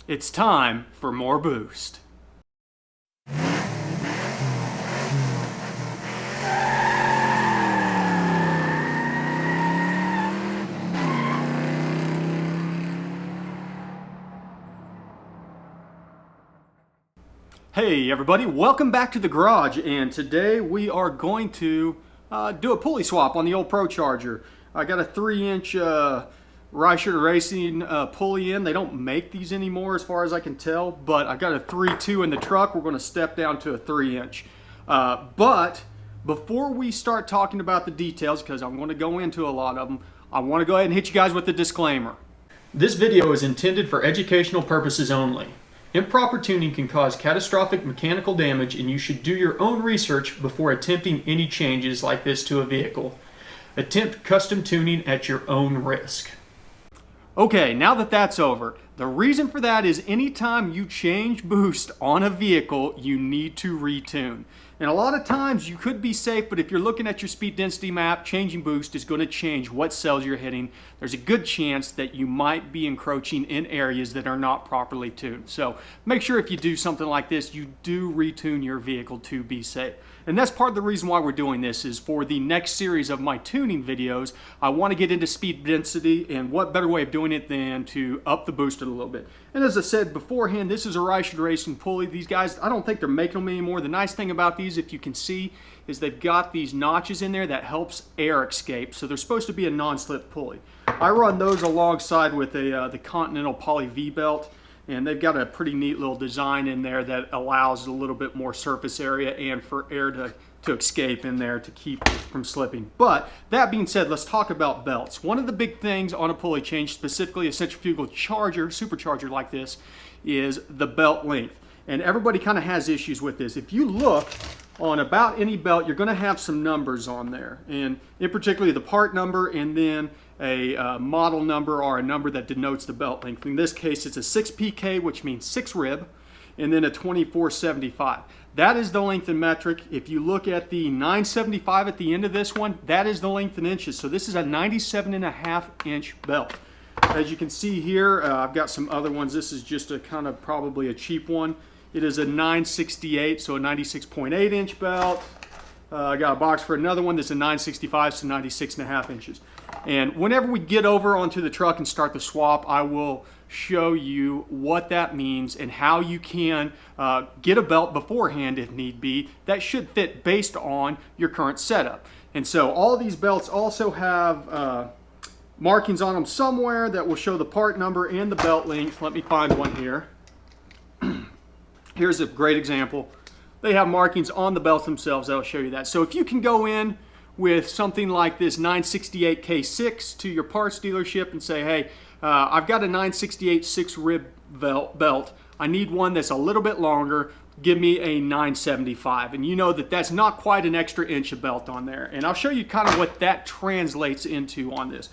It's time for more boost. Hey everybody, welcome back to the garage, and today we are going to do a pulley swap on the old Procharger. I got a 3-inch Procharger Racing pulley in. They don't make these anymore as far as I can tell, but I got a 3.2 in the truck. We're going to step down to a 3-inch. But before we start talking about the details, because I'm going to go into a lot of them, I want to go ahead and hit you guys with the disclaimer. This video is intended for educational purposes only. Improper tuning can cause catastrophic mechanical damage, and you should do your own research before attempting any changes like this to a vehicle. Attempt custom tuning at your own risk. Okay, now that that's over, the reason for that is anytime you change boost on a vehicle, you need to retune. And a lot of times you could be safe, but if you're looking at your speed density map, changing boost is going to change what cells you're hitting. There's a good chance that you might be encroaching in areas that are not properly tuned. So make sure if you do something like this, you do retune your vehicle to be safe. And that's part of the reason why we're doing this, is for the next series of my tuning videos, I want to get into speed density, and what better way of doing it than to up the boost a little bit. And as I said beforehand, this is a Procharger Racing pulley. These guys, I don't think they're making them anymore. The nice thing about these, if you can see, is they've got these notches in there that helps air escape. So they're supposed to be a non-slip pulley. I run those alongside with the Continental Poly V-belt. And they've got a pretty neat little design in there that allows a little bit more surface area and for air to escape in there to keep from slipping. But that being said, let's talk about belts. One of the big things on a pulley change, specifically a centrifugal charger, supercharger like this, is the belt length. And everybody kind of has issues with this. If you look on about any belt, you're going to have some numbers on there. And in particular, the part number and then a model number or a number that denotes the belt length. In this case, it's a 6PK, which means 6 rib, and then a 2475. That is the length in metric. If you look at the 975 at the end of this one, that is the length in inches. So this is a 97.5-inch belt. As you can see here, I've got some other ones. This is just a kind of probably a cheap one. It is a 968, so a 96.8-inch belt. I got a box for another one that's a 965, so 96.5 inches. And whenever we get over onto the truck and start the swap, I will show you what that means and how you can get a belt beforehand if need be that should fit based on your current setup. And so all these belts also have markings on them somewhere that will show the part number and the belt length. Let me find one here. Here's a great example. They have markings on the belts themselves that'll show you that. So if you can go in with something like this 968K6 to your parts dealership and say, hey, I've got a 968 6 rib belt. I need one that's a little bit longer. Give me a 975. And you know that that's not quite an extra inch of belt on there. And I'll show you kind of what that translates into on this.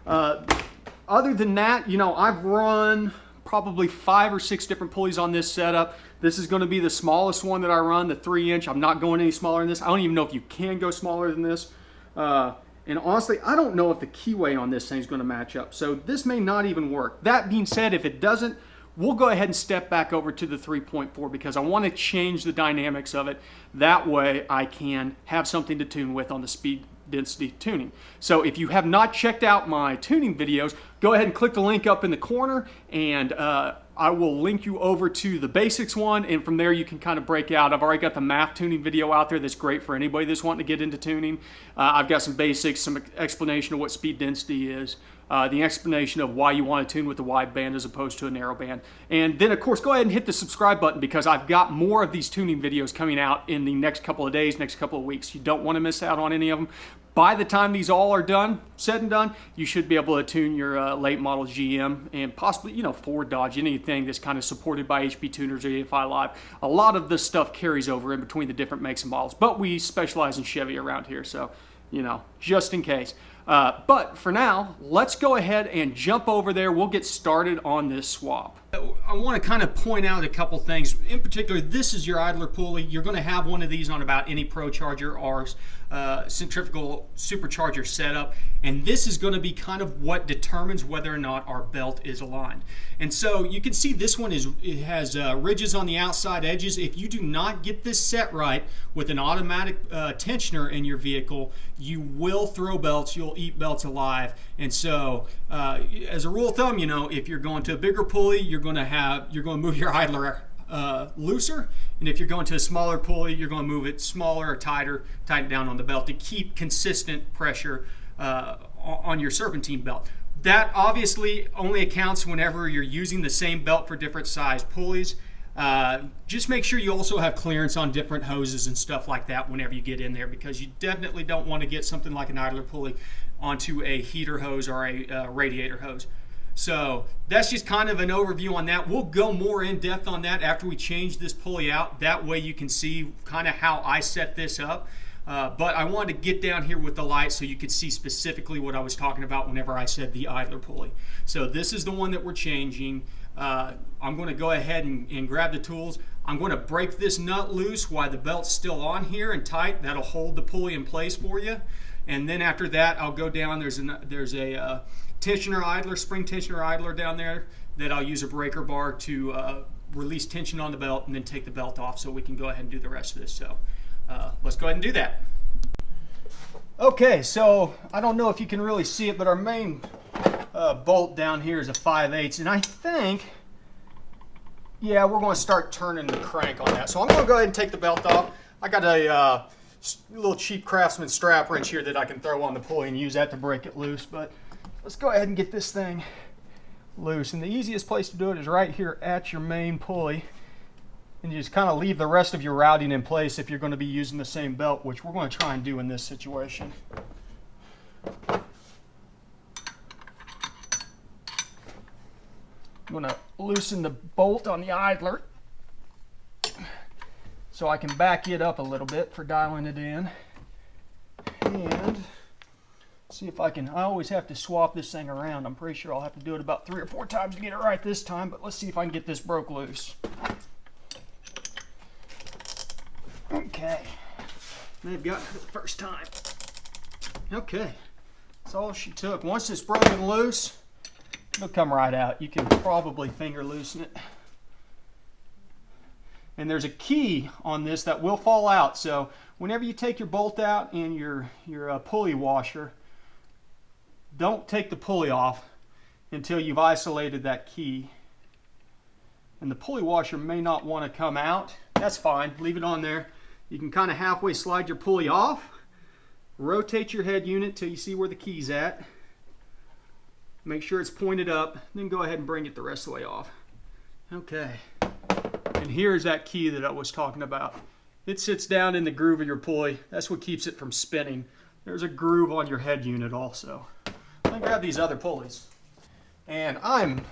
Other than that, you know, I've run probably 5 or 6 different pulleys on this setup. This is going to be the smallest one that I run, the 3-inch. I'm not going any smaller than this. I don't even know if you can go smaller than this. And honestly, I don't know if the keyway on this thing is going to match up. So this may not even work. That being said, if it doesn't, we'll go ahead and step back over to the 3.4 because I want to change the dynamics of it. That way I can have something to tune with on the speed density tuning. So if you have not checked out my tuning videos, go ahead and click the link up in the corner, and I will link you over to the basics one, and from there you can kind of break out. I've already got the math tuning video out there that's great for anybody that's wanting to get into tuning. I've got some basics, some explanation of what speed density is, the explanation of why you want to tune with the wide band as opposed to a narrow band. And then of course go ahead and hit the subscribe button because I've got more of these tuning videos coming out in the next couple of days, next couple of weeks. You don't want to miss out on any of them. By the time these all are done, said and done, you should be able to tune your late model GM and possibly, you know, Ford, Dodge, anything that's kind of supported by HP Tuners or EFI Live. A lot of this stuff carries over in between the different makes and models, but we specialize in Chevy around here, so, you know, just in case. But for now, let's go ahead and jump over there. We'll get started on this swap. I want to kind of point out a couple things. In particular, this is your idler pulley. You're going to have one of these on about any Procharger or centrifugal supercharger setup, and this is going to be kind of what determines whether or not our belt is aligned. And so you can see this one has ridges on the outside edges. If you do not get this set right with an automatic tensioner in your vehicle, you will throw belts, you'll eat belts alive. And so as a rule of thumb, you know, if you're going to a bigger pulley, you're going to move your idler looser, and if you're going to a smaller pulley, you're going to move it smaller or tighten it down on the belt to keep consistent pressure on your serpentine belt. That obviously only accounts whenever you're using the same belt for different size pulleys. Just make sure you also have clearance on different hoses and stuff like that whenever you get in there, because you definitely don't want to get something like an idler pulley onto a heater hose or a radiator hose. So that's just kind of an overview on that. We'll go more in depth on that after we change this pulley out. That way you can see kind of how I set this up. But I wanted to get down here with the light so you could see specifically what I was talking about whenever I said the idler pulley. So this is the one that we're changing. I'm going to go ahead and grab the tools. I'm going to break this nut loose while the belt's still on here and tight. That'll hold the pulley in place for you. And then after that, I'll go down. There's a tensioner idler, spring tensioner idler down there that I'll use a breaker bar to release tension on the belt and then take the belt off so we can go ahead and do the rest of this. So let's go ahead and do that. Okay, so I don't know if you can really see it, but our main bolt down here is a 5/8, and I think, yeah, we're going to start turning the crank on that. So I'm going to go ahead and take the belt off. I got a little cheap Craftsman strap wrench here that I can throw on the pulley and use that to break it loose, but let's go ahead and get this thing loose. And the easiest place to do it is right here at your main pulley. And you just kind of leave the rest of your routing in place if you're going to be using the same belt, which we're going to try and do in this situation. I'm going to loosen the bolt on the idler so I can back it up a little bit for dialing it in. And see if I can, I always have to swap this thing around. I'm pretty sure I'll have to do it about 3 or 4 times to get it right this time, but let's see if I can get this broke loose. Okay, maybe got it for the first time. Okay, that's all she took. Once it's broken loose, it'll come right out. You can probably finger loosen it. And there's a key on this that will fall out, so whenever you take your bolt out and your pulley washer, don't take the pulley off until you've isolated that key. And the pulley washer may not want to come out. That's fine, leave it on there. You can kind of halfway slide your pulley off, rotate your head unit till you see where the key's at. Make sure it's pointed up, then go ahead and bring it the rest of the way off. Okay, and here's that key that I was talking about. It sits down in the groove of your pulley. That's what keeps it from spinning. There's a groove on your head unit also. Let me grab these other pulleys. And I'm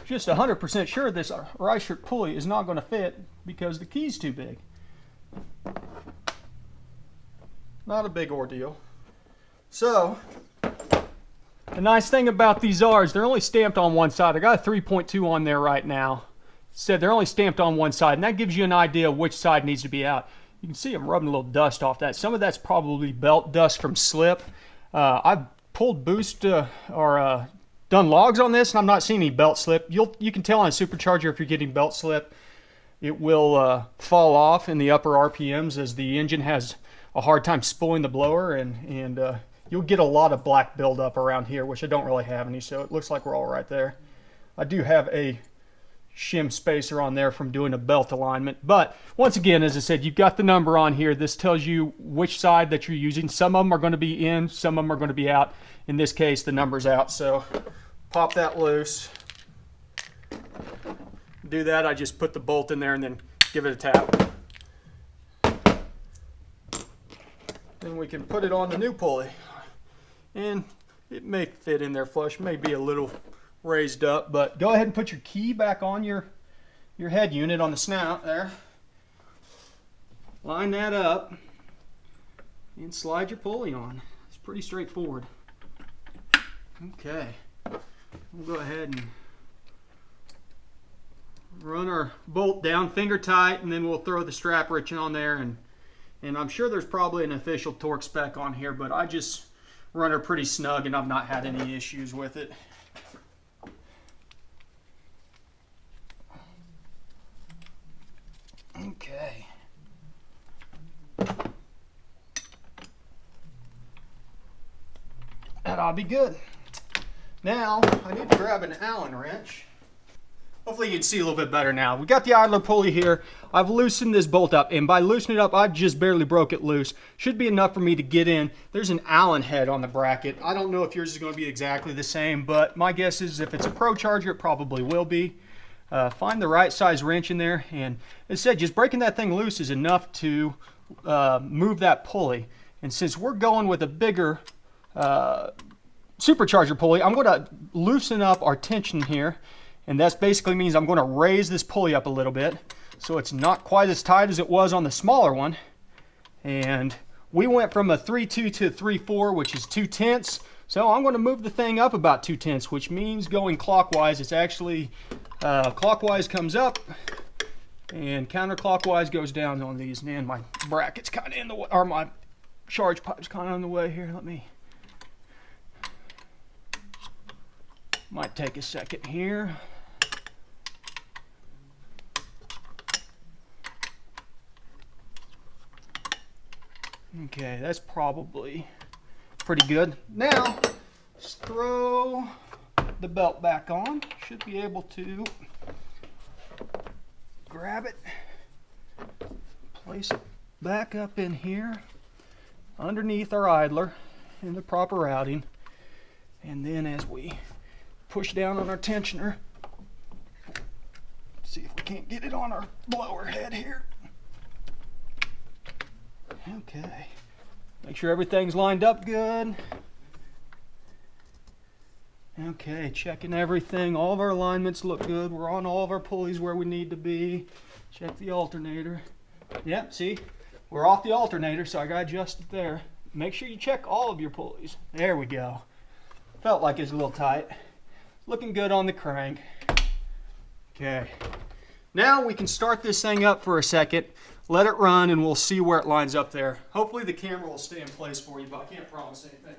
just 100% sure this Reichert pulley is not going to fit because the key's too big. Not a big ordeal. So, the nice thing about these are they're only stamped on one side. I got a 3.2 on there right now. Said they're only stamped on one side, and that gives you an idea of which side needs to be out. You can see I'm rubbing a little dust off that. Some of that's probably belt dust from slip. I've pulled boost or done logs on this, and I'm not seeing any belt slip. You can tell on a supercharger if you're getting belt slip. It will fall off in the upper RPMs as the engine has a hard time spooling the blower, and you'll get a lot of black buildup around here, which I don't really have any, so it looks like we're all right there. I do have a shim spacer on there from doing a belt alignment, but once again, as I said, you've got the number on here. This tells you which side that you're using. Some of them are going to be in, some of them are going to be out. In this case, the number's out, so pop that loose. Do that, I just put the bolt in there and then give it a tap. Then we can put it on the new pulley. And it may fit in there flush, may be a little raised up, but go ahead and put your key back on your head unit on the snout there. Line that up and slide your pulley on. It's pretty straightforward. Okay, we'll go ahead and run our bolt down finger tight, and then we'll throw the strap wrench on there, and I'm sure there's probably an official torque spec on here, but I just run her pretty snug and I've not had any issues with it. Okay. That ought to be good. Now, I need to grab an Allen wrench. Hopefully you can see a little bit better now. We got the idler pulley here. I've loosened this bolt up, and by loosening it up, I've just barely broke it loose. Should be enough for me to get in. There's an Allen head on the bracket. I don't know if yours is going to be exactly the same, but my guess is if it's a Procharger, it probably will be. Find the right size wrench in there, and as I said, just breaking that thing loose is enough to move that pulley. And since we're going with a bigger supercharger pulley, I'm going to loosen up our tension here, and that basically means I'm going to raise this pulley up a little bit so it's not quite as tight as it was on the smaller one. And we went from a 3.2 to a 3.4, which is 2/10, so I'm going to move the thing up about 2/10, which means going clockwise. It's actually clockwise comes up and counterclockwise goes down on these. And my bracket's kind of in the way, or my charge pipe's kind of in the way here. Let me, might take a second here. Okay, that's probably pretty good. Now, just throw the belt back on. Should be able to grab it, place it back up in here underneath our idler in the proper routing, and then as we push down on our tensioner, see if we can't get it on our blower head here. Okay, make sure everything's lined up good. Okay, checking everything. All of our alignments look good. We're on all of our pulleys where we need to be. Check the alternator. Yep, see, we're off the alternator, so I got adjusted there. Make sure you check all of your pulleys. There we go. Felt like it's a little tight. Looking good on the crank. Okay, now we can start this thing up for a second, let it run, and we'll see where it lines up there. Hopefully the camera will stay in place for you, but I can't promise anything.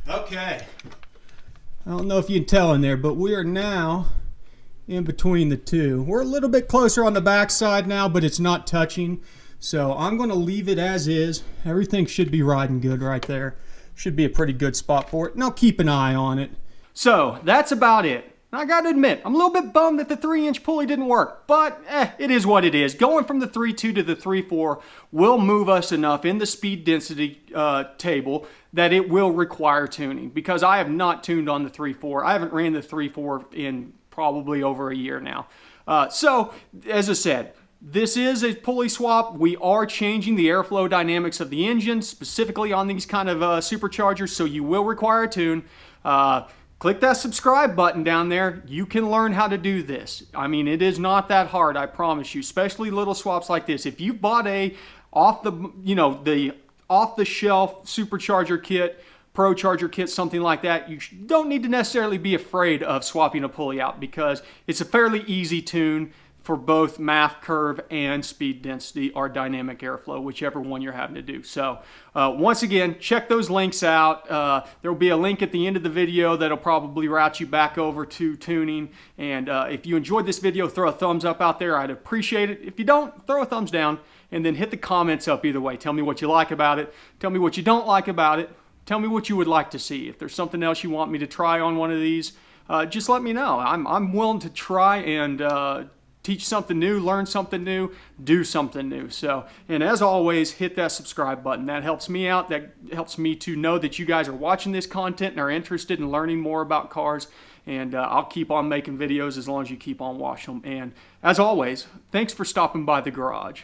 Okay, I don't know if you can tell in there, but we are now in between the two. We're a little bit closer on the back side now, but it's not touching. So I'm going to leave it as is. Everything should be riding good right there. Should be a pretty good spot for it, and I'll keep an eye on it. So that's about it. I got to admit, I'm a little bit bummed that the 3-inch pulley didn't work, but it is what it is. Going from the 3.2 to the 3.4 will move us enough in the speed density table that it will require tuning, because I have not tuned on the 3.4. I haven't ran the 3.4 in probably over a year now. So, as I said, this is a pulley swap. We are changing the airflow dynamics of the engine, specifically on these kind of superchargers, so you will require a tune. Click that subscribe button down there. You can learn how to do this. I mean, it is not that hard, I promise you, especially little swaps like this. If you bought a off-the-shelf supercharger kit, Procharger kit, something like that, you don't need to necessarily be afraid of swapping a pulley out, because it's a fairly easy tune for both MAF curve and speed density or dynamic airflow, whichever one you're having to do. So once again, check those links out. There will be a link at the end of the video that'll probably route you back over to tuning. And if you enjoyed this video, throw a thumbs up out there. I'd appreciate it. If you don't, throw a thumbs down, and then hit the comments up either way. Tell me what you like about it. Tell me what you don't like about it. Tell me what you would like to see. If there's something else you want me to try on one of these, just let me know. I'm willing to try and teach something new, learn something new, do something new. So, and as always, hit that subscribe button. That helps me out. That helps me to know that you guys are watching this content and are interested in learning more about cars. And I'll keep on making videos as long as you keep on watching them. And as always, thanks for stopping by the garage.